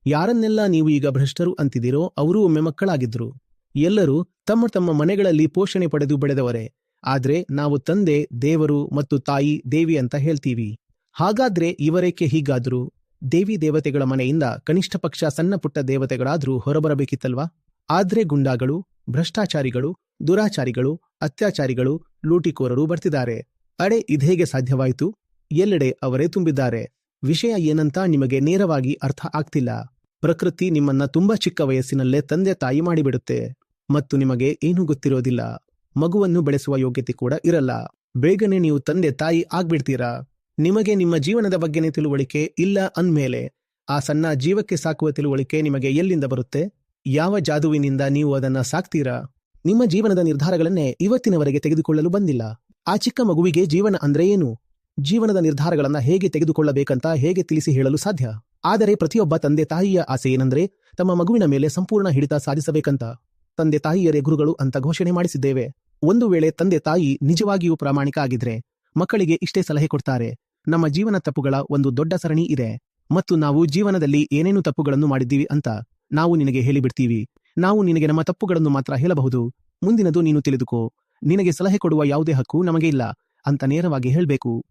ಯಾರನ್ನೆಲ್ಲ ನೀವು ಈಗ ಭ್ರಷ್ಟರು ಅಂತಿದ್ದೀರೋ ಅವರೂ ಒಮ್ಮೆ ಮಕ್ಕಳಾಗಿದ್ರು. ಎಲ್ಲರೂ ತಮ್ಮ ತಮ್ಮ ಮನೆಗಳಲ್ಲಿ ಪೋಷಣೆ ಪಡೆದು ಬೆಳೆದವರೇ. ಆದ್ರೆ ನಾವು ತಂದೆ ದೇವರು ಮತ್ತು ತಾಯಿ ದೇವಿ ಅಂತ ಹೇಳ್ತೀವಿ. ಹಾಗಾದ್ರೆ ಇವರೇಕೆ ಹೀಗಾದ್ರು? ದೇವಿ ದೇವತೆಗಳ ಮನೆಯಿಂದ ಕನಿಷ್ಠ ಪಕ್ಷ ಸಣ್ಣ ಪುಟ್ಟ ದೇವತೆಗಳಾದ್ರೂ ಹೊರಬರಬೇಕಿತ್ತಲ್ವಾ? ಆದ್ರೆ ಗುಂಡಾಗಳು, ಭ್ರಷ್ಟಾಚಾರಿಗಳು, ದುರಾಚಾರಿಗಳು, ಅತ್ಯಾಚಾರಿಗಳು, ಲೂಟಿಕೋರರು ಬರ್ತಿದ್ದಾರೆ. ಅಡೆ ಇದ್ಹೇಗೆ ಸಾಧ್ಯವಾಯಿತು? ಎಲ್ಲೆಡೆ ಅವರೇ ತುಂಬಿದ್ದಾರೆ. ವಿಷಯ ಏನಂತ ನಿಮಗೆ ನೇರವಾಗಿ ಅರ್ಥ ಆಗ್ತಿಲ್ಲ. ಪ್ರಕೃತಿ ನಿಮ್ಮನ್ನ ತುಂಬಾ ಚಿಕ್ಕ ವಯಸ್ಸಿನಲ್ಲೇ ತಂದೆ ತಾಯಿ ಮಾಡಿಬಿಡುತ್ತೆ ಮತ್ತು ನಿಮಗೆ ಏನೂ ಗೊತ್ತಿರೋದಿಲ್ಲ. ಮಗುವನ್ನು ಬೆಳೆಸುವ ಯೋಗ್ಯತೆ ಕೂಡ ಇರಲ್ಲ. ಬೇಗನೆ ನೀವು ತಂದೆ ತಾಯಿ ಆಗ್ಬಿಡ್ತೀರಾ. ನಿಮಗೆ ನಿಮ್ಮ ಜೀವನದ ಬಗ್ಗೆನೇ ತಿಳುವಳಿಕೆ ಇಲ್ಲ ಅಂದ್ಮೇಲೆ ಆ ಸಣ್ಣ ಜೀವಕ್ಕೆ ಸಾಕುವ ತಿಳುವಳಿಕೆ ನಿಮಗೆ ಎಲ್ಲಿಂದ ಬರುತ್ತೆ? ಯಾವ ಜಾದುವಿನಿಂದ ನೀವು ಅದನ್ನ ಸಾಕ್ತೀರಾ? ನಿಮ್ಮ ಜೀವನದ ನಿರ್ಧಾರಗಳನ್ನೇ ಇವತ್ತಿನವರೆಗೆ ತೆಗೆದುಕೊಳ್ಳಲು ಬಂದಿಲ್ಲ. ಆ ಚಿಕ್ಕ ಮಗುವಿಗೆ ಜೀವನ ಅಂದ್ರೆ ಏನು, ಜೀವನದ ನಿರ್ಧಾರಗಳನ್ನ ಹೇಗೆ ತೆಗೆದುಕೊಳ್ಳಬೇಕಂತ ಹೇಗೆ ತಿಳಿಸಿ ಹೇಳಲು ಸಾಧ್ಯ? ಆದರೆ ಪ್ರತಿಯೊಬ್ಬ ತಂದೆ ತಾಯಿಯ ಆಸೆ ಏನಂದ್ರೆ ತಮ್ಮ ಮಗುವಿನ ಮೇಲೆ ಸಂಪೂರ್ಣ ಹಿಡಿತ ಸಾಧಿಸಬೇಕಂತ. ತಂದೆ ತಾಯಿಯರೇ ಗುರುಗಳು ಅಂತ ಘೋಷಣೆ ಮಾಡಿಸಿದ್ದೇವೆ. ಒಂದು ವೇಳೆ ತಂದೆ ತಾಯಿ ನಿಜವಾಗಿಯೂ ಪ್ರಾಮಾಣಿಕ ಆಗಿದ್ರೆ ಮಕ್ಕಳಿಗೆ ಇಷ್ಟೇ ಸಲಹೆ ಕೊಡ್ತಾರೆ. ನಮ್ಮ ಜೀವನ ತಪ್ಪುಗಳ ಒಂದು ದೊಡ್ಡ ಸರಣಿ ಇದೆ ಮತ್ತು ನಾವು ಜೀವನದಲ್ಲಿ ಏನೇನು ತಪ್ಪುಗಳನ್ನು ಮಾಡಿದ್ದೀವಿ ಅಂತ ನಾವು ನಿನಗೆ ಹೇಳಿಬಿಡ್ತೀವಿ. ನಾವು ನಿನಗೆ ನಮ್ಮ ತಪ್ಪುಗಳನ್ನು ಮಾತ್ರ ಹೇಳಬಹುದು. ಮುಂದಿನದು ನೀನು ತಿಳಿದುಕೋ. ನಿನಗೆ ಸಲಹೆ ಕೊಡುವ ಯಾವುದೇ ಹಕ್ಕು ನಮಗೆ ಇಲ್ಲ ಅಂತ ನೇರವಾಗಿ ಹೇಳಬೇಕು.